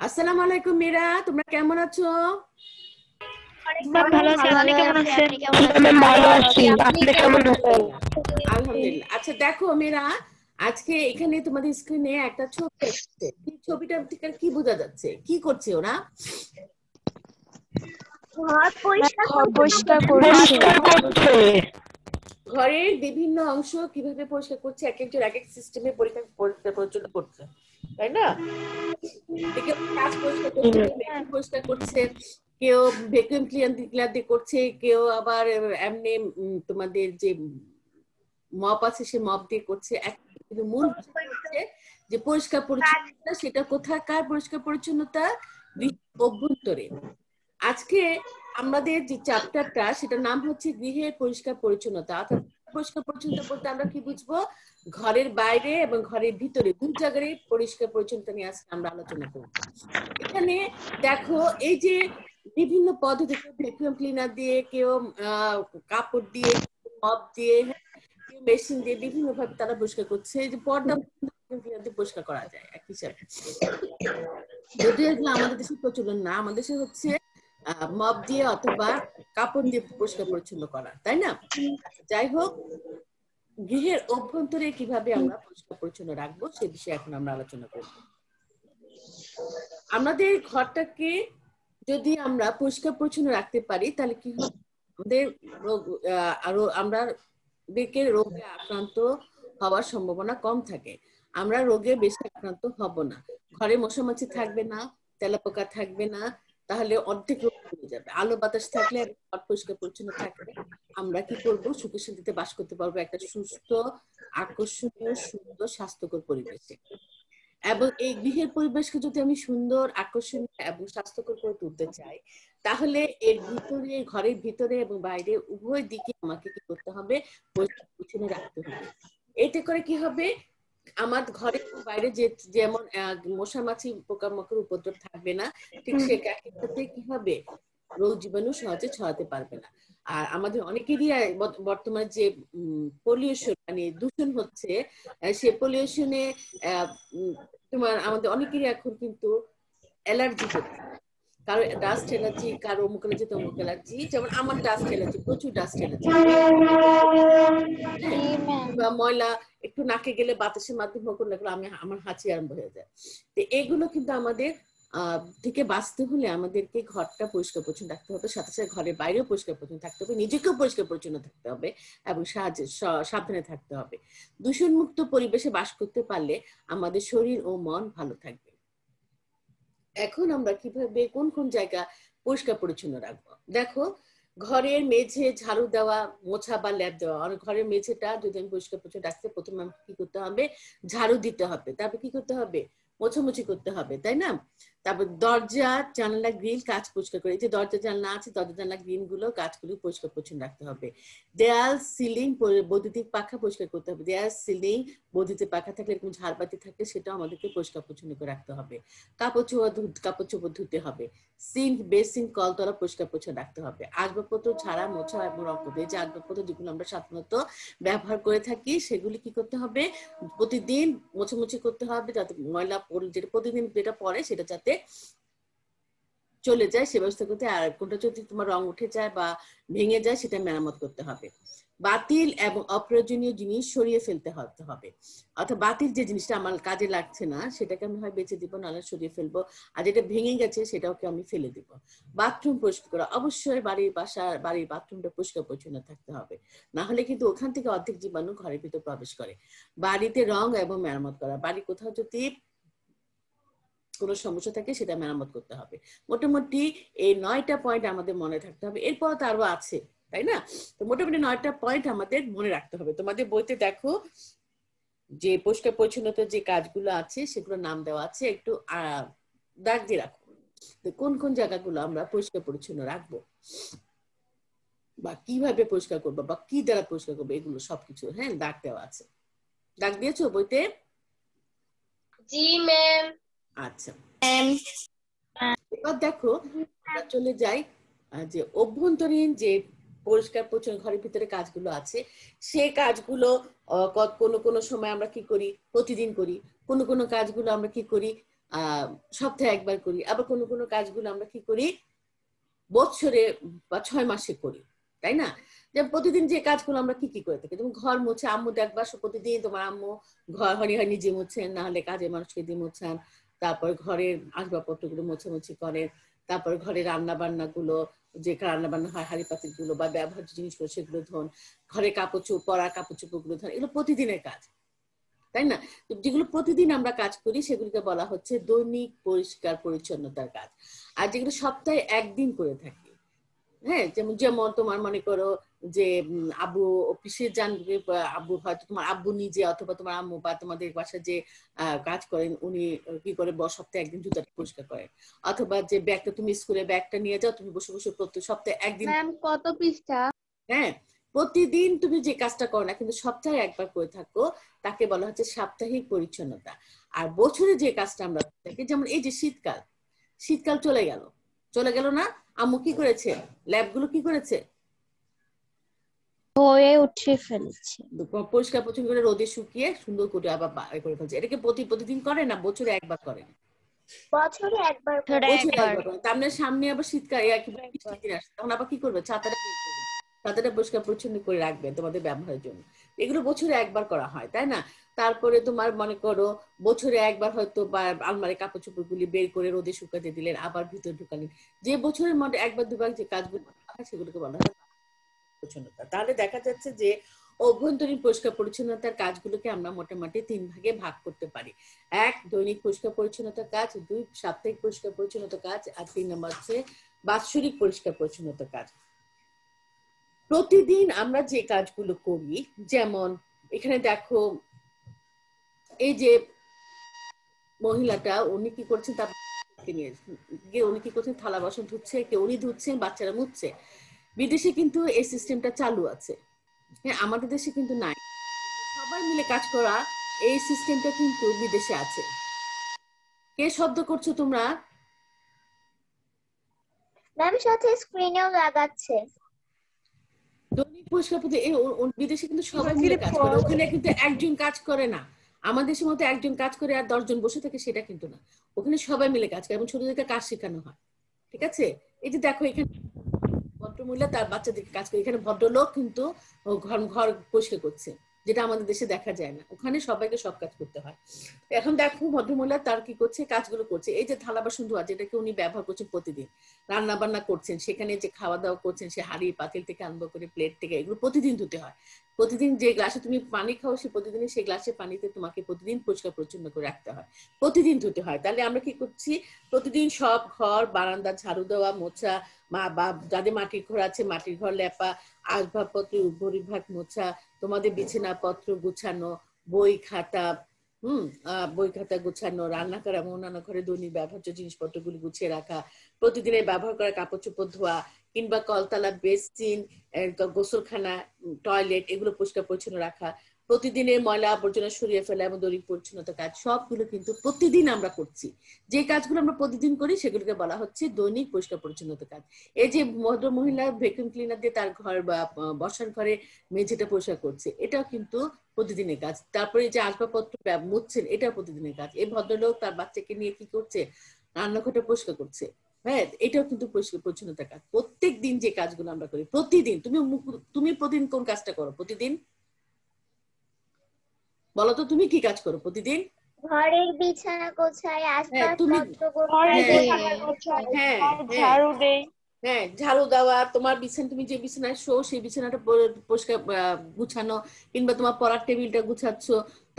আসসালামু আলাইকুম মীরা, তোমরা কেমন আছো? ভালো আছি। আপনি কেমন আছেন? ভালো আছি। আপনি কেমন আছেন? আলহামদুলিল্লাহ। আচ্ছা দেখো মীরা, আজকে এখানে তোমাদের স্ক্রিনে একটা ছবি এসেছে। এই ছবিটা থেকে কি বোঝা যাচ্ছে? কি করছে ওরা? ঘর পরিষ্কার করছে। পরিষ্কার করছে। ঘরের বিভিন্ন অংশ কিভাবে পরিষ্কার করছে, এক একজন এক এক সিস্টেমে পরিষ্কার পরিষ্কার পরিচ্ছন্ন করছে, তাই না? কেউ কাঁচ পরিষ্কার করছে, কেউ মেশিন পরিষ্কার করছে, কেউ ভ্যাকুয়াম ক্লিনার দিয়ে করছে, কেউ আবার এমনি তোমাদের যে মপ আছে সে মপ দিয়ে করছে। কিন্তু মূল বিষয় হচ্ছে যে পরিষ্কার পরিচ্ছন্নতা, সেটা কোথাকার পরিষ্কার পরিচ্ছন্নতা? অভ্যন্তরে। আজকে আমাদের যে চ্যাপ্টারটা সেটার নাম হচ্ছে গৃহের পরিষ্কার পরিচ্ছন্নতা। অর্থাৎ পরিষ্কার পরিচ্ছন্নতা বলতে আমরা কি বুঝবো? ঘরের বাইরে এবং ঘরের ভিতরে দুই জায়গায় পরিষ্কার পরিচ্ছন্নতা নিয়ে আজকে আমরা আলোচনা করব। এখানে দেখো, এই যে বিভিন্ন পদ্ধতি, ভ্যাকুয়াম ক্লিনার দিয়ে, কেউ কাপড় দিয়ে, মপ দিয়ে, কেউ মেশিন দিয়ে, বিভিন্ন ভাবে তারা পরিষ্কার করছে। এই যে পর্দা পরিষ্কার করা যায় এক হিসাবে, যদিও এগুলো আমাদের দেশে প্রচলন না। আমাদের দেশে হচ্ছে মপ দিয়ে অথবা কাপড় দিয়ে পরিষ্কার পরিচ্ছন্ন করা, তাই না? যাই হোক, গৃহের অভ্যন্তরে কিভাবে আমরা পরিষ্কার পরিচ্ছন্ন রাখবো সে বিষয়ে এখন আমরা আলোচনা করব। আমাদের ঘরটাকে যদি আমরা পরিষ্কার পরিচ্ছন্ন রাখতে পারি তাহলে কি হবে? আমাদের রোগ আরো আমরা রোগে আক্রান্ত হওয়ার সম্ভাবনা কম থাকে। আমরা রোগে বেশি আক্রান্ত হব না। ঘরে মশা মাছি থাকবে না, তেলাপোকা থাকবে না, তাহলে অর্ধেক রোগ কমে যাবে। আলো বাতাস থাকলে, ঘর পরিষ্কার পরিচ্ছন্ন থাকলে আমরা কি করবো? সুখে শান্তিতে বাস করতে পারবো একটা সুস্থ, আকর্ষণীয়, সুন্দর, স্বাস্থ্যকর পরিবেশে। এবং এই গৃহের পরিবেশকে যদি আমি সুন্দর, আকর্ষণীয় এবং স্বাস্থ্যকর করে তুলতে চাই, তাহলে এর ভিতরে, ঘরের ভিতরে এবং বাইরে উভয় দিকে আমাকে কি করতে হবে? পরিষ্কার পরিচ্ছন্ন রাখতে হবে। এতে করে কি হবে? আমার ঘরে বাইরে যে যেমন মশা মাছি পোকামাকড় উপদ্রব থাকবে না, ঠিক সে একই সাথে কি হবে? রোগ জীবাণু সহজে ছড়াতে পারবে না। আর আমাদের অনেকেরই বর্তমানে যে পলিউশন মানে দূষণ হচ্ছে, সে পলিউশনে তোমার আমাদের অনেকেরই এখন কিন্তু অ্যালার্জি হচ্ছে। কারো ডাস্ট অ্যালার্জি, কারো অমুক অ্যালার্জি, তমুক অ্যালার্জি। যেমন আমার ডাস্ট অ্যালার্জি, প্রচুর ডাস্ট অ্যালার্জি। বা ময়লা একটু নাকে গেলে বাতাসের মাধ্যমে হোক না, আমার হাঁচি আরম্ভ হয়ে যায়। তো এগুলো কিন্তু আমাদের থেকে বাঁচতে হলে আমাদেরকে ঘরটা পরিষ্কার পরিচ্ছন্ন রাখতে হবে, সাথে সাথে ঘরের বাইরেও পরিষ্কার পরিচ্ছন্ন থাকতে হবে, নিজেকেও পরিষ্কার পরিচ্ছন্ন থাকতে হবে এবং সাবধানে থাকতে হবে। দূষণমুক্ত পরিবেশে বাস করতে পারলে আমাদের শরীর ও মন ভালো থাকবে। এখন আমরা কিভাবে কোন কোন জায়গা পরিষ্কার পরিচ্ছন্ন রাখবো? দেখো, ঘরের মেঝে ঝাড়ু দেওয়া, মোছা বা ল্যাপ দেওয়া। আর ঘরের মেঝেটা যদি আমি পরিষ্কার পরিচ্ছন্ন রাখতে, প্রথমে আমাকে কি করতে হবে? ঝাড়ু দিতে হবে। তারপর কি করতে হবে? মোছামুছি করতে হবে, তাই না? তারপর দরজা, জানালা, গ্রিল কাঁচ পরিষ্কার করে, এই যে দরজা জানলা আছে, দরজা জানলা গ্রিল গুলো, কাঁচগুলো পরিষ্কার পরিচ্ছন্ন রাখতে হবে। দেয়াল, সিলিং, বৈদ্যুতিক পাখা পরিষ্কার করতে হবে। দেয়াল, সিলিং, বৈদ্যুতিক পাখা থাকলে, এরকম ঝাড়বাতি থাকলে সেটাও আমাদেরকে পরিষ্কার পরিচ্ছন্ন করে রাখতে হবে। কাপড় চোপড় ধুতে হবে। সিঙ্ক, বেসিন, কলতলা পরিষ্কার পরিচ্ছন্ন রাখতে হবে। আসবাবপত্র ছাড়া মোছা এবং রং করতে, যে আসবাবপত্র যেগুলো আমরা সাধারণত ব্যবহার করে থাকি সেগুলি কি করতে হবে? প্রতিদিন মোছামুছি করতে হবে, যাতে ময়লা যেটা প্রতিদিন যেটা পরে সেটা যাতে চলে যায় সে ব্যবস্থা করতে। আর কোনটা যদি তোমার রং উঠে যায় বা ভেঙে যায় সেটা মেরামত করতে হবে। বাতিল এবং অপ্রয়োজনীয় জিনিস সরিয়ে ফেলতে হবে। অর্থাৎ বাতিল যে জিনিসটা আমার কাজে লাগছে না সেটাকে আমি হয় বেঁচে দিব, নাহলে সরিয়ে ফেলবো। আর যেটা ভেঙে গেছে সেটাকে আমি ফেলে দিব। বাথরুম পরিষ্কার করা, অবশ্যই বাড়ির বাথরুমটা পরিষ্কার পরিচ্ছন্ন থাকতে হবে, না হলে কিন্তু ওখান থেকে অর্ধেক জীবাণু ঘরের ভিতর প্রবেশ করে। বাড়িতে রং এবং মেরামত করা, বাড়ি কোথাও যদি কোনো সমস্যা থাকে সেটা মেরামত করতে হবে। মোটামুটি এই 9টা পয়েন্ট আমাদের মনে থাকতে হবে। এরপর তো আরো আছে, তাই না? তো মোটামুটি 9টা পয়েন্ট আমাদের মনে রাখতে হবে। তোমাদের বইতে দেখো যে পরিষ্কার পরিচ্ছন্নতার যে কাজগুলো আছে সেগুলোর নাম দেওয়া আছে, একটু দাগ দিয়ে রাখো কোন কোন জায়গাগুলো আমরা পরিষ্কার পরিচ্ছন্ন রাখবো বা কিভাবে পরিষ্কার করবো বা কি দ্বারা পরিষ্কার করবো, এগুলো সবকিছু হ্যাঁ দাগ দেওয়া আছে। দাগ দিয়েছো বইতে? জি ম্যাম। আচ্ছা, এবার দেখো আমরা চলে যাই যে অভ্যন্তরীণ যে পরিষ্কার পরিচ্ছন্ন ঘরের ভিতরে কাজগুলো আছে সে কাজগুলো কোনো কোনো সময় আমরা কি করি? প্রতিদিন করি। কোনো কোনো কাজগুলো আমরা কি করি? সপ্তাহে একবার করি, আবার কোনো কোনো কাজগুলো আমরা কি করি বছরে বা 6 মাসে করি, তাই না? যে প্রতিদিন যে কাজগুলো আমরা কি কি করে থাকি, যেমন ঘর মুছে আম্মু দেখবা প্রতিদিন তোমার আম্মু ঘর হয় নিজে মুছেন, না হলে কাজের মানুষকে দিয়ে মুছান, তারপর ঘরের আসবাবপত্রগুলো মোছামুছি করেন, তারপর ঘরের রান্না বান্না গুলো, যে রান্না বান্না হয় হাঁড়ি পাতিল গুলো বা ব্যবহার্য জিনিসগুলো সেগুলো ধোন, ঘরে কাপড় চোপড় পরা কাপড় চোপড় গুলো ধোন, এগুলো প্রতিদিনের কাজ, তাই না? যেগুলো প্রতিদিন আমরা কাজ করি সেগুলিকে বলা হচ্ছে দৈনিক পরিষ্কার পরিচ্ছন্নতার কাজ। আর যেগুলো সপ্তাহে একদিন করে থাকি, হ্যাঁ, যেমন যেমন তোমার মনে করো যে আব্বু অফিসে যান, আব্বু হয়তো তোমার আব্বু নিজে অথবা তোমার আম্মু বা তোমাদের বাসায় যে কাজ করেন উনি কি করে সপ্তাহে একদিন জুতাটা পরিষ্কার করেন, অথবা যে ব্যাগটা তুমি স্কুলে ব্যাগটা নিয়ে যাও তুমি বসে বসে প্রত্যেক সপ্তাহে একদিন, ম্যাম কত পৃষ্ঠা? হ্যাঁ, প্রতিদিন তুমি যে কাজটা করো না কিন্তু সপ্তাহে একবার করে থাকো তাকে বলা হচ্ছে সাপ্তাহিক পরিচ্ছন্নতা। আর বছরে যে কাজটা আমরা থাকি, যেমন এই যে শীতকাল, শীতকাল চলে গেল, চলে গেল না, আম্মু কি করেছে, ল্যাবগুলো কি করেছে, হয়ে উঠে ফেলেছে। পরিষ্কার পরিচ্ছন্ন করে রোদে শুকিয়ে সুন্দর করে আবার করে ফেলছে। এটাকে প্রতিদিন করে না, বছরে একবার করে, বছরে একবার বছরে একবার করে। তার মানে সামনে আবার শীতকাল বৃষ্টির দিন আসছে, তখন আবার কি করবে, ছাতাটা বের করবে, ছাতাটা পরিষ্কার পরিচ্ছন্ন করে রাখবে তোমাদের ব্যবহারের জন্য। এগুলো বছরে একবার করা হয়, তাই না? তারপরে তোমার মনে করো বছরে একবার হয়তো বা আলমারি কাপড় চোপড় গুলি বের করে রোদে শুকাতে দিলেন, আবার ভিতর ঢুকালেন। যে বছরের মধ্যে একবার দুবার যে কাজগুলো হয় সেগুলোকে বলা হয় পরিচ্ছন্নতা। তাহলে দেখা যাচ্ছে যে অভ্যন্তরীণ পরিষ্কার পরিচ্ছন্নতার কাজগুলোকে আমরা মোটামুটি 3 ভাগে ভাগ করতে পারি। 1 দৈনিক পরিষ্কার পরিচ্ছন্নতার কাজ, 2 সাপ্তাহিক পরিষ্কার পরিচ্ছন্নতার কাজ, আর 3 নম্বর হচ্ছে বাৎসরিক পরিষ্কার পরিচ্ছন্নতার কাজ। প্রতিদিন আমরা যে কাজগুলো করি, যেমন এখানে দেখো এই যে মহিলাটা উনি কি করছেন, তার উনি কি করছেন, থালা বাসন ধুচ্ছে, কেউ উনি ধুচ্ছেন, বাচ্চারা মুছছে। বিদেশে কিন্তু এই সিস্টেমটা চালু আছে, হ্যাঁ, আমাদের দেশে কিন্তু নাই। সবাই মিলে কাজ করা এই সিস্টেমটা কিন্তু বিদেশে আছে। কে শব্দ করছো তোমরা? ম্যাম সাথে স্ক্রিনেও লাগাচ্ছে। দৈনিক পরিষ্কার বিদেশে কিন্তু সবাই মিলে কাজ করে, ওখানে কিন্তু একজন কাজ করে না। আমাদের দেশের মতো একজন কাজ করে আর 10 জন বসে থাকে সেটা কিন্তু না, ওখানে সবাই মিলে কাজ করে এবং ছোটদেরকে কাজ শেখানো হয়, ঠিক আছে? এই যে দেখো এখানে ভদ্রমহিলা তার বাচ্চাদেরকে কাজ করে, এখানে ভদ্রলোক কিন্তু ঘর ঘর পরিষ্কার করছে, যেটা আমাদের দেশে দেখা যায় না, ওখানে সবাইকে সব কাজ করতে হয়। এখন দেখো ভদ্রমহিলা তার কি করছে, কাজগুলো করছে। এই যে থালা বাসন ধোয়া, যেটাকে উনি ব্যবহার করছেন প্রতিদিন, রান্না বান্না করছেন, সেখানে যে খাওয়া দাওয়া করছেন, সে হাঁড়ি পাতিল থেকে আরম্ভ করে প্লেট থেকে, এগুলো প্রতিদিন ধুতে হয়। প্রতিদিন যে গ্লাসে তুমি পানি খাও সে প্রতিদিন সেই গ্লাসের পানিতে তোমাকে প্রতিদিন পরিষ্কার পরিচ্ছন্ন করে রাখতে হয়, প্রতিদিন ধুতে হয়। তাহলে আমরা কি করছি, প্রতিদিন সব ঘর বারান্দা ঝাড়ু দেওয়া, মোছা, বা যাদের মাটির ঘর আছে মাটির ঘর লেপা, আসবাবপত্র উপরিভাগ মোছা, তোমাদের বিছানাপত্র গুছানো, বই খাতা, বই খাতা গুছানো, রান্না করা এবং অন্যান্য ঘরে দৈনিক ব্যবহার্য জিনিসপত্রগুলি গুছিয়ে রাখা, প্রতিদিনের ব্যবহার করা কাপড় চোপড় ধোয়া, কিংবা কলতলা, বেসিন, গোসলখানা, টয়লেট, এগুলো পরিষ্কার পরিচ্ছন্ন রাখা, প্রতিদিনের ময়লা আবর্জনা সরিয়ে ফেলা এবং দৈনিক পরিচ্ছন্নতা কাজ, সবগুলো কিন্তু প্রতিদিন আমরা করছি। যে কাজগুলো আমরা প্রতিদিন করি সেগুলোকে বলা হচ্ছে দৈনিক পরিষ্কার পরিচ্ছন্নতা কাজ। এই যে ভদ্র মহিলা ভ্যাকুয়াম ক্লিনার দিয়ে তার ঘর বা বসার ঘরে মেঝেটা পরিষ্কার করছে, এটাও কিন্তু প্রতিদিনের কাজ। তারপরে যে আসবাবপত্র মুছছেন, এটাও প্রতিদিনের কাজ। এই ভদ্রলোক তার বাচ্চাকে নিয়ে কি করছে, রান্নাঘরটা পরিষ্কার করছে, হ্যাঁ, এটাও কিন্তু পরিষ্কার পরিচ্ছন্নতা কাজ। প্রত্যেক দিন যে কাজগুলো আমরা করি প্রতিদিন, তুমি প্রতিদিন কোন কাজটা করো প্রতিদিন বলো তো, তুমি কি কাজ করো প্রতিদিন? ঘরের বিছানা গোছাই, তুমি আসবাবপত্র গোছাই, হ্যাঁ ঝাড়ু দেই। হ্যাঁ, ঝাড়ু দেওয়া, তোমার বিছানা, তুমি যে বিছানায় শো সেই বিছানাটা পরিষ্কার গুছানো, কিংবা তোমার পড়ার টেবিলটা গুছাচ্ছ,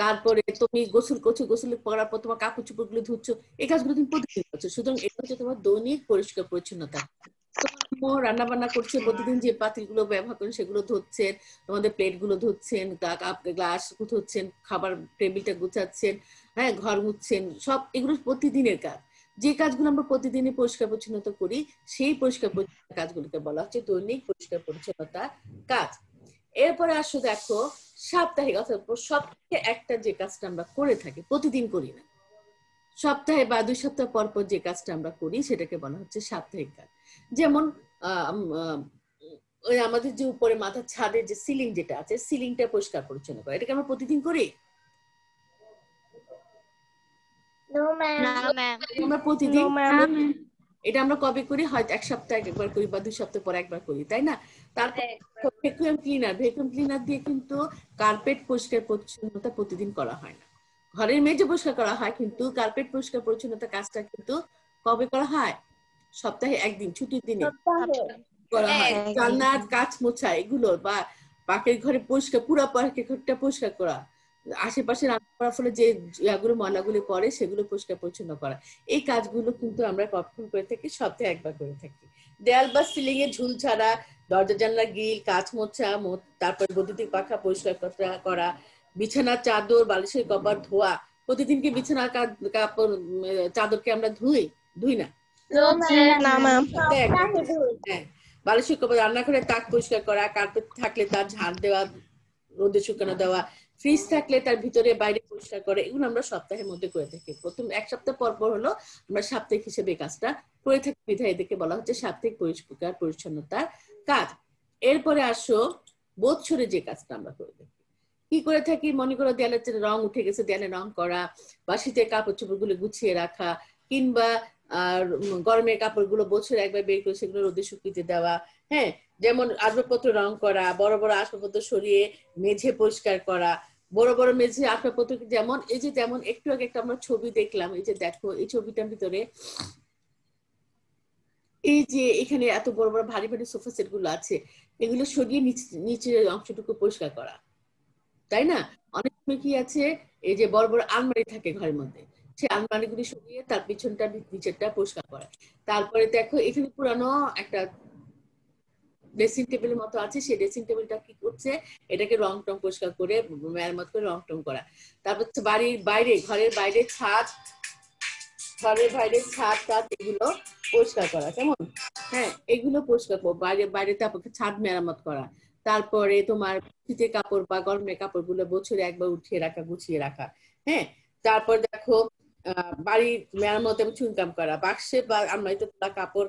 তারপরে তুমি গোসল করছো, গোসল করার পর তোমার কাপড় চোপড় গুলো ধুচ্ছো, এই কাজগুলো তুমি প্রতিদিন করছো। সুতরাং এটা হচ্ছে তোমার দৈনিক পরিষ্কার পরিচ্ছন্নতা। রান্না বান্না করছে, প্রতিদিন যে পাতিলগুলো ব্যবহার করেন সেগুলো ধুচ্ছেন, তোমাদের প্লেট গুলো ধুচ্ছেন, গ্লাস ধুচ্ছেন, খাবার টেবিলটা গুছাচ্ছেন, হ্যাঁ, ঘর মুছছেন, সব এগুলো প্রতিদিনের কাজ। যে কাজগুলো আমরা প্রতিদিনই পরিষ্কার পরিচ্ছন্নতা করি সেই পরিষ্কার পরিচ্ছন্ন কাজগুলোকে বলা হচ্ছে দৈনিক পরিষ্কার পরিচ্ছন্নতা কাজ। এরপরে আসো দেখো সাপ্তাহিক, অর্থাৎ সপ্তাহে একটা যে কাজটা আমরা করে থাকি, প্রতিদিন করি না, সপ্তাহে বা 2 সপ্তাহ পর পর যে কাজটা আমরা করি সেটাকে বলা হচ্ছে সাপ্তাহিক কাজ। যেমন ওই আমাদের যে উপরে মাথার ছাদের যে সিলিং যেটা আছে, সিলিংটা পরিষ্কার পরিচ্ছন্ন করা, এটাকে আমরা প্রতিদিন করি? নো ম্যাম আমরা প্রতিদিন ম্যাম এটা আমরা কবে করি, হয়তো এক সপ্তাহে একবার করি বা 2 সপ্তাহ পর একবার করি, তাই না? তারপর ভ্যাকুয়াম ক্লিনার দিয়ে কিন্তু কার্পেট পরিষ্কার পরিচ্ছন্নতা প্রতিদিন করা হয় না। ঘরের মেঝে পরিষ্কার করা হয়, কিন্তু কার্পেট পরিষ্কার পরিচ্ছন্নতা কাজটা কিন্তু কবে করা হয়? সপ্তাহে একদিন, ছুটির দিনে করা হয়। জানলার কাঁচ মোছা এগুলো, বা পাকের ঘরে পরিষ্কার, পুরো পাকের ঘরটা পরিষ্কার করা, আশেপাশে রান্না করার ফলে যে ইয়াগুলো ময়লাগুলো পড়ে সেগুলো পরিষ্কার পরিচ্ছন্ন করা, এই কাজগুলো কিন্তু আমরা কখন করে থাকি? সপ্তাহে একবার করে থাকি। দেয়াল বা সিলিং এ ঝুল ছাড়া, দরজা জানলা গ্রিল কাঁচ মোছা, তারপর বৈদ্যুতিক পাখা পরিষ্কার করা, বিছানার চাদর বালিশের কভার ধোয়া। প্রতিদিন কি বিছানার কাপড় চাদরকে আমরা ধুই না? না ম্যাম সপ্তাহে একবার। হ্যাঁ, বালিশের কভার, রান্নাঘরে তাক পরিষ্কার করা, কার্পেট থাকলে তার ঝাড় দেওয়া, রোদে শুকানো দেওয়া, ফ্রিজ থাকলে তার ভিতরে বাইরে পরিষ্কার করে, এগুলো আমরা সপ্তাহের মধ্যে করে থাকি। প্রথম এক সপ্তাহ পর পর হলো আমরা সাপ্তাহিক হিসেবে কাজটা করে থাকি, বিধায় এদেরকে বলা হচ্ছে সাপ্তাহিক পরিষ্কার পরিচ্ছন্নতার কাজ। এরপরে আসো বৎসরে যে কাজটা আমরা করে থাকি। কি করে থাকি? মনে করো দেয়ালের রং উঠে গেছে, দেয়ালে রং করা, বা শীতের কাপড় চোপড়গুলো গুছিয়ে রাখা, কিংবা গরমের কাপড়গুলো বছরে একবার বের করে সেগুলো রোদে শুকিয়ে দেওয়া। হ্যাঁ, যেমন আসবাবপত্র রং করা, বড় বড় আসবাবপত্র সরিয়ে মেঝে পরিষ্কার করা, বড় বড় মেঝে আসবাবপত্র, যেমন এই যে যেমন একটু আগে একটা আমরা ছবি দেখলাম, এই যে দেখো এই ছবিটার ভিতরে এই যে এখানে এত বড় বড় ভারী ভারী সোফা সেট গুলো আছে, এগুলো সরিয়ে নিচের অংশটুকু পরিষ্কার করা, তাই না? অনেক সময় কি আছে, এই যে বড় বড় আলমারি থাকে ঘরের মধ্যে, সেই আলমারিগুলি সরিয়ে তার পিছনটা নিচেরটা পরিষ্কার করা। তারপরে দেখো এখানে পুরানো একটা ড্রেসিং টেবিলের মতো আছে, সেই ড্রেসিং টেবিলটা কি করছে, এটাকে রং টং পরিষ্কার করে মেরামত করে রং টং করা। তারপর হচ্ছে বাড়ির বাইরে, ঘরের বাইরে ছাদ টাদ এগুলো পরিষ্কার করা, কেমন? হ্যাঁ, এগুলো পরিষ্কার করবো, বাইরে তারপর ছাদ মেরামত করা। তারপরে তোমার শীতের কাপড় বা গরমের কাপড় গুলো বছরে একবার উঠিয়ে রাখা, গুছিয়ে রাখা। হ্যাঁ, তারপর দেখো বাড়ির মেরামত এবং চুনকাম করা, বাক্সে বা আলমারিতে তোলা কাপড়,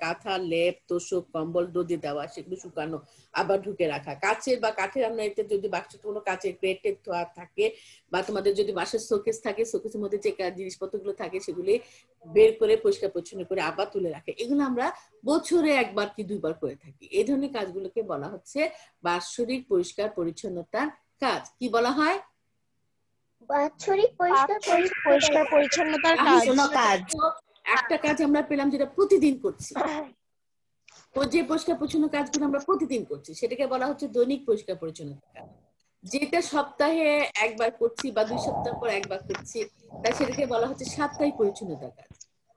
কাঁথা, লেপ, তোষক, কম্বল রোদে দেওয়া, সেগুলো শুকানো, আবার ঢুকে রাখা। কাচের বা কাঠের আলমারিতে যদি বাক্সে কোনো কাচের প্লেট থাকে, বা তোমাদের যদি বাসার শোকেস থাকে, শোকেসের মধ্যে যে জিনিসপত্রগুলো থাকে সেগুলি বের করে পরিষ্কার পরিচ্ছন্ন করে আবার তুলে রাখে। এগুলো আমরা বছরে একবার কি 2বার করে থাকি। এই ধরনের কাজগুলোকে বলা হচ্ছে বাৎসরিক পরিষ্কার পরিচ্ছন্নতার কাজ। কি বলা হয়? বাৎসরিক পরিষ্কার পরিচ্ছন্নতার কাজ। একটা কাজ আমরা পেলাম যেটা প্রতিদিন করছি, তো যে পরিষ্কার পরিচ্ছন্ন কাজগুলো আমরা প্রতিদিন করছি সেটাকে বলা হচ্ছে দৈনিক পরিষ্কার পরিচ্ছন্নতা কাজ। যেটা সপ্তাহে একবার করছি বা 2 সপ্তাহ পর একবার করছি, তাই সেটাকে বলা হচ্ছে সাপ্তাহিক পরিচ্ছন্নতা কাজ।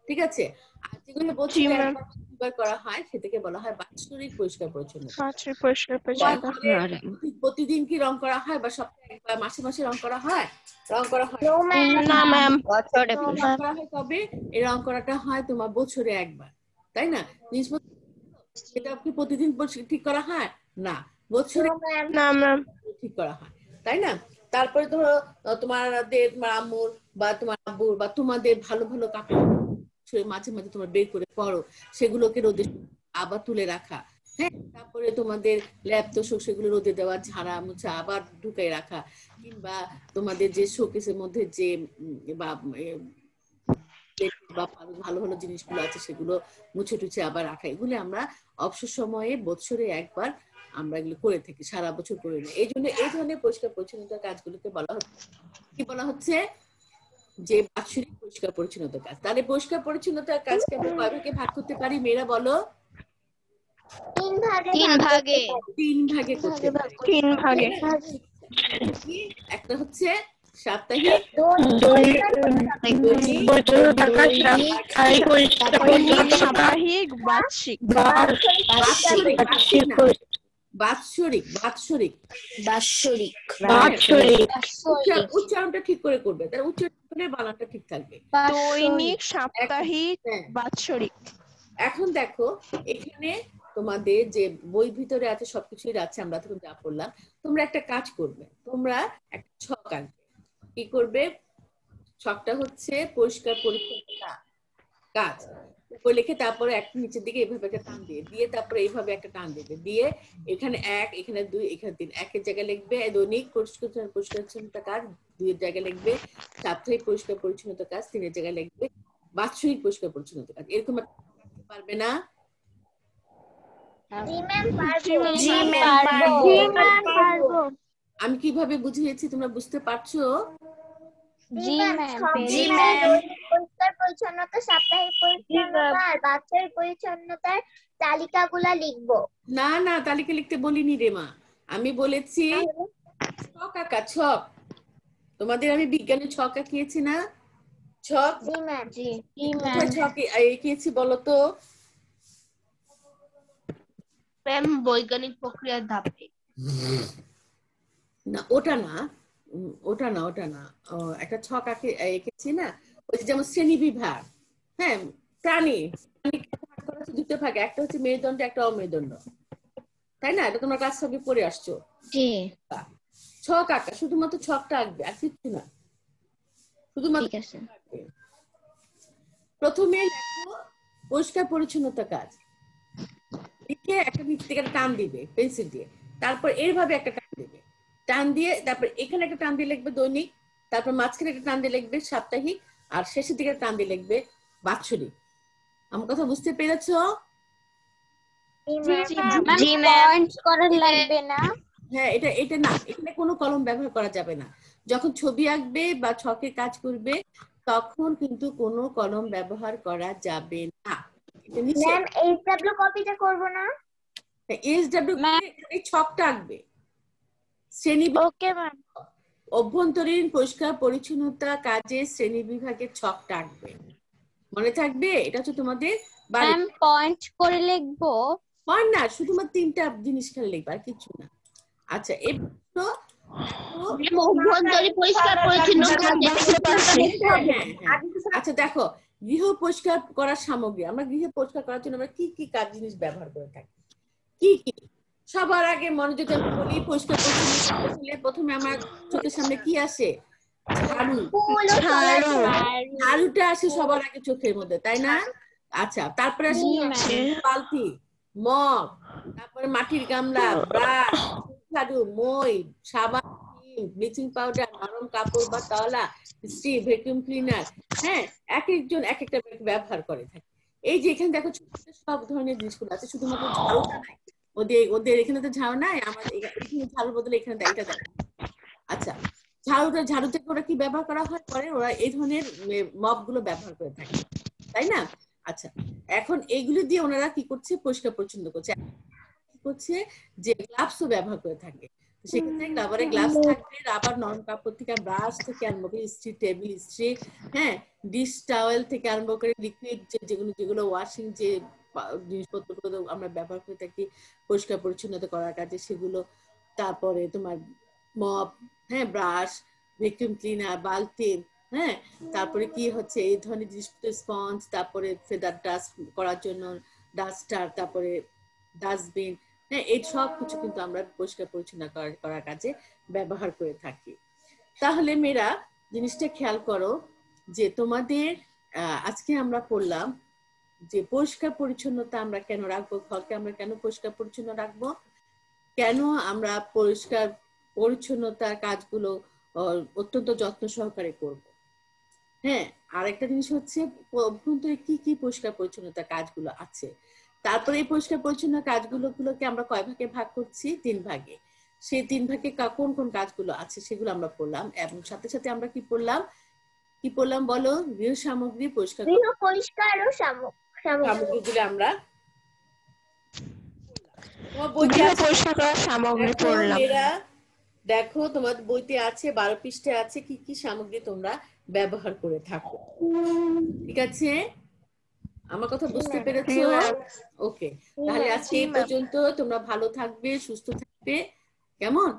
ঠিক আছে? আর যেগুলো বছরে একবার 2বার করা হয় সেটাকে বলা হয় বাৎসরিক পরিষ্কার পরিচ্ছন্নতা। প্রতিদিন কি রং করা হয়, বা সপ্তাহে একবার, মাসে মাসে রং করা হয়? রং করা হয় না ম্যাম রং করা হয় কবে? এই রং করাটা হয় তোমার বছরে একবার, তাই না? জিনিসপত্র এটা কি প্রতিদিন ঠিক করা হয় না, বছরে না ম্যাম ঠিক করা হয়, তাই না? তারপরে ধরো তোমার আম্মুর বা তোমার আব্বুর বা তোমাদের ভালো ভালো কাপড় মাঝে মাঝে তোমার বের করে পরো, সেগুলোকে রোদে আবার তুলে রাখা। হ্যাঁ, তারপরে তোমাদের ল্যাপ তোষক সেগুলো রোদে দেওয়া, ঝাড়া মুছা আবার ঢুকাই রাখা, কিংবা তোমাদের যে শোকেসের মধ্যে যে বা ভালো ভালো জিনিসগুলো আছে সেগুলো মুছে টুছে আবার রাখা। এগুলো আমরা অবসর সময়ে বছরে একবার আমরা এগুলো করে থাকি, সারা বছর করে না। এই জন্য এই ধরনের পরিষ্কার পরিচ্ছন্নতার কাজগুলোকে বলা হচ্ছে কি, বলা হচ্ছে যে বাৎসরিক পরিষ্কার পরিচ্ছন্নতার কাজ। তাহলে পরিষ্কার পরিচ্ছন্নতার কাজকে আমরা কয় ভাগে ভাগ করতে পারি? মেয়েরা বলো। 3 ভাগে 3 ভাগে করতে পারি। 3 ভাগে। একটা হচ্ছে সাপ্তাহিক, সাপ্তাহিক, বার্ষিক। উচ্চারণটা ঠিক করে করবে, তার উচ্চারণের বানানটা ঠিক থাকবে। দৈনিক, সাপ্তাহিক, বাৎসরিক। এখন দেখো এখানে তোমাদের যে বই ভিতরে আছে সবকিছুই আছে, আমরা তখন যা পড়লাম। তোমরা একটা কাজ করবে, তোমরা একটা ছক আঁকবে। কি করবে? ছকটা হচ্ছে পরিষ্কার পরিচ্ছন্নতা কাজ। উপরে লিখে তারপরে একটা নিচের দিকে এইভাবে একটা টান দিয়ে তারপরে এইভাবে একটা টান দেবে, দিয়ে এখানে 1, এখানে 2, এখানে 3, 1 এর জায়গায় লিখবে দৈনিক পরিষ্কার-পরিচ্ছন্নতা কাজ, 2 এর জায়গায় লিখবে সাপ্তাহিক পরিষ্কার-পরিচ্ছন্নতা কাজ, 3 এর জায়গায় লিখবে বাৎসরিক পরিষ্কার-পরিচ্ছন্নতা কাজ। এরকম পারবে না? জি ম্যাম পারবো। জি ম্যাম পারবো। জি ম্যাম পারবো। আমি কিভাবে বুঝিয়েছি তোমরা বুঝতে পারছো? জি ম্যাম। জি ম্যাম। পরিষ্কার পরিচ্ছন্নতা, সাপ্তাহিক পরিচ্ছন্নতা আর বাৎসরিক পরিচ্ছন্নতার তালিকাগুলা লিখবো। না না, তালিকা লিখতে বলিনি রে মা, আমি বলেছি ছক আঁকা, ছক। তোমাদের আমি বিজ্ঞানের ছক আঁকিয়েছি না? ছক। জি ম্যাম। জি কোথায় ছক এঁকেছি বলো তো? ম্যাম বৈজ্ঞানিক প্রক্রিয়ার ধাপে। না ওটা না, ওটা না, ওটা না। একটা ছক এঁকেছি না, ওই যে যেমন শ্রেণী বিভাগ। হ্যাঁ, প্রাণী ভাগ করা হচ্ছে দুটো ভাগে, একটা হচ্ছে মেরুদণ্ড, একটা অমেরুদণ্ড, তাই না? এটা তোমরা ক্লাস সবই পড়ে আসছো। জি। ছক আঁকা, শুধুমাত্র ছকটা আঁকবে আর কিছু না, শুধুমাত্র ঠিক আছে। প্রথমে লেখো পরিষ্কার পরিচ্ছন্নতা কাজ, লিখে একটা নিচ থেকে একটা টান দিবে পেন্সিল দিয়ে, তারপর এইভাবে একটা টান দিবে, টান দিয়ে তারপর এখানে একটা টান দিয়ে লিখবে দৈনিক, তারপর মাঝখানে একটা টান দিয়ে লিখবে সাপ্তাহিক, আর শেষের দিকে টান দিয়ে লিখবে বাৎসরিক। আমার কথা বুঝতে পেরেছো? জি ম্যাম। পয়েন্টস করা লাগবে না? হ্যাঁ, এটা না, এখানে কোনো কলম ব্যবহার করা যাবে না। যখন ছবি আঁকবে বা ছকে কাজ করবে তখন কিন্তু কোনো কলম ব্যবহার করা যাবে না। ম্যাম এইচডব্লিউ কপিটা করব না? এসডব্লিউ এই ছকটা আঁকবে। শ্রেণী ওকে ম্যাম। অভ্যন্তরীণ পরিষ্কার পরিচ্ছন্নতা কাজে শ্রেণী বিভাগের ছকটা আঁকবে, মনে থাকবে? এটা হচ্ছে তোমাদের ম্যাম পয়েন্ট করে লিখবো? হয় না, শুধুমাত্র 3টা জিনিস খেলে লিখবে আর কিছু না। আচ্ছা, এবার অভ্যন্তরীণ পরিষ্কার পরিচ্ছন্নতা। আচ্ছা দেখো, গৃহ পরিষ্কার করার সামগ্রী, আমরা গৃহ পরিষ্কার করার জন্য আমরা কি কি কাজ জিনিস ব্যবহার করে থাকি, কি কি? সবার আগে মনোযোগ আমি বলি, পরিষ্কার পরিচ্ছন্ন প্রথমে আমার চোখের সামনে কি আসে? ঝাড়ু। ঝাড়ুটা আসে সবার আগে চোখের মধ্যে, তাই না? আচ্ছা, তারপরে আসে বালতি, মগ, তারপরে মাটির গামলা, ব্রাশ, ঝাড়ু, মই, সাবান, ব্লিচিং পাউডার, নরম কাপড় বা তাওয়ালা, ইস্ত্রি, ভ্যাকুয়াম ক্লিনার। হ্যাঁ, এক একজন এক একটা ব্যবহার করে থাকে। এই যে এখানে দেখো সব ধরনের জিনিসগুলো আছে, শুধুমাত্র ঝাড়ুটা নাই। ওদের এখানে তো ঝাড়ু নাই, আমাদের এখানে ঝাড়ুর বদলে এখানে দেয়, এটা দেয়। আচ্ছা, ঝাড়ুতে ওরা কি ব্যবহার করা হয়? পরে ওরা এই ধরনের মপ গুলো ব্যবহার করে থাকে, তাই না? আচ্ছা, এখন এইগুলো দিয়ে ওনারা কি করছে? পরিষ্কার পরিচ্ছন্ন করছে। কি করছে? যে গ্লাভসও ব্যবহার করে থাকে, সেক্ষেত্রে রাবারের গ্লাভস থাকবে, রাবার, নরম কাপড় থেকে, ব্রাশ থেকে আরম্ভ করে ইস্ত্রি, টেবিল ইস্ত্রি, হ্যাঁ, ডিশ টাওয়েল থেকে আরম্ভ করে লিকুইড যেগুলো ওয়াশিং যে জিনিসপত্রগুলো আমরা ব্যবহার করে থাকি পরিষ্কার পরিচ্ছন্নতা করার কাজে, সেগুলো। তারপরে তোমার মপ, হ্যাঁ, ব্রাশ, ভ্যাকুয়াম ক্লিনার, বালতি, হ্যাঁ, তারপরে কি হচ্ছে এই ধরনের জিনিসপত্র, স্পঞ্জ, তারপরে ফেদার ডাস্ট করার জন্য ডাস্টার, তারপরে ডাস্টবিন, হ্যাঁ, এই সব কিছু কিন্তু আমরা পরিষ্কার পরিচ্ছন্ন করার কাজে ব্যবহার করে থাকি। তাহলে মেয়েরা জিনিসটা খেয়াল করো যে তোমাদের আজকে আমরা পড়লাম যে পরিষ্কার পরিচ্ছন্নতা আমরা কেন রাখবো, ঘরকে আমরা কেন পরিষ্কার পরিচ্ছন্ন রাখবো, কেন আমরা পরিষ্কার পরিচ্ছন্নতার কাজগুলো অত্যন্ত যত্ন সহকারে করব। হ্যাঁ, আরেকটা জিনিস হচ্ছে অভ্যন্তরে কি কি পরিষ্কার পরিচ্ছন্নতা কাজগুলো আছে। তারপরে এই পরিষ্কার পরিচ্ছন্ন কাজগুলোকে আমরা কয় ভাগে ভাগ করছি? 3 ভাগে। সেই 3 ভাগে কোন কোন কাজগুলো আছে সেগুলো আমরা পড়লাম, এবং সাথে সাথে আমরা কি পড়লাম বলো? গৃহ সামগ্রী পরিষ্কার ও সামগ্রীগুলো আমরা পরিষ্কার করার সামগ্রী পড়লাম। দেখো তোমার বইতে আছে, 12 পৃষ্ঠায় আছে কি কি সামগ্রী তোমরা ব্যবহার করে থাকো। ঠিক আছে, আমার কথা বুঝতে পেরেছো? ওকে, তাহলে আজকে এই পর্যন্ত। তোমরা ভালো থাকবে, সুস্থ থাকবে, কেমন?